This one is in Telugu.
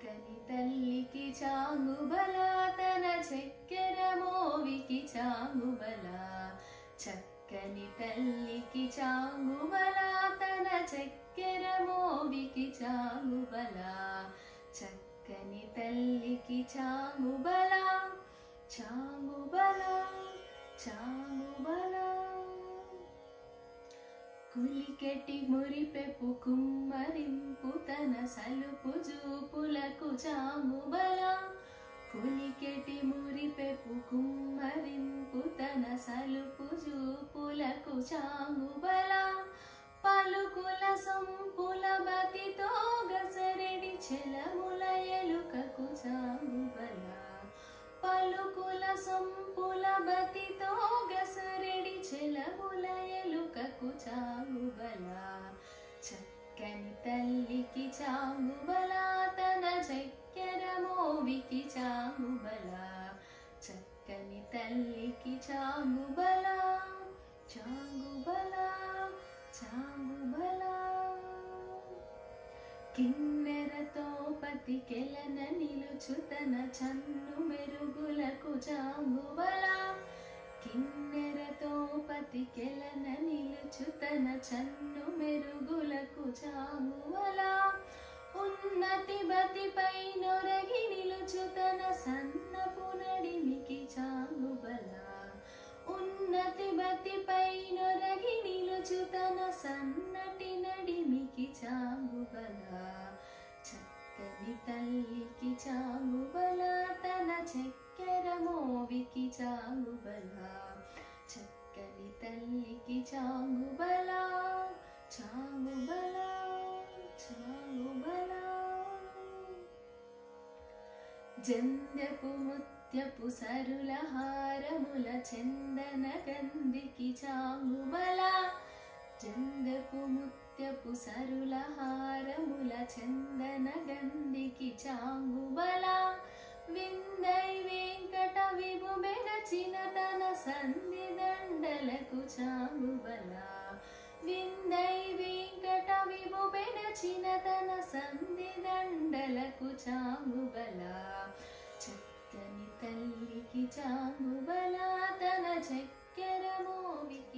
చక్కని తల్లికి చాంగుబల తన చక్కెర మోవికి చాంగుబల చక్కని తల్లికి చాంగుబల తన చక్కెర మోవికి చాంగుబల చక్కని తల్లికి చాంగుబల చాంగుబల చాంగుబల కులికెటి మురిపెపు కుమ్మరింపు తన సలుపు జూపులకు చాంగుబల కులికెటి మురిపెపు కుమ్మరింపు తన సలుపు జూపులకు చాంగుబల పలుకుల సొంపుల బతితో గసరెడి చెలముల ఎలుకకు చాంగుబల పలుకుల సొంపుల బతితో గసరెడి చెలముల ఎలుకకు చాంగుబల చక్కని తల్లికి చాంగుబల తన చక్కెర మోవికి చాంగుబల చక్కని తల్లికి చాంగుబల చాంగుబల చాంగుబల కిన్నెరతో పతికెలన నిలుచు తన చన్ను మెరుగులకు చాంగుబల కిన్నెరతో పతికెలన నిలుచు తన చన్ను మెరుగులకు చాంగుబల ఉన్నతి బతిపై నొరగి నిలుచు తన సన్నపు నడిమికి చాంగుబల ఉన్నతి బతిపై నొరగి నిలుచు తన సన్నటి నడిమికి చాంగుబల చక్కని తల్లికి చాంగుబల తన చక్కెర మోవికి చాంగుబల చక్కని తల్లికి చాంగుబల చాంగుబల చాంగుబల జందెపు ముత్యపు సరుల హారముల చందన గంధికి చాంగుబల జందెపు ముత్యపు సరుల హారముల చందన గంధికి చాంగుబల విందై వెంకట విభు మెరచిన తన సంధి దండలకు చాంగుబల విందై వెంకట విభు మెరచిన తన సంధి దండలకు చాంగుబల చక్కని తల్లికి చాంగుబల తన చక్కెర మోవికి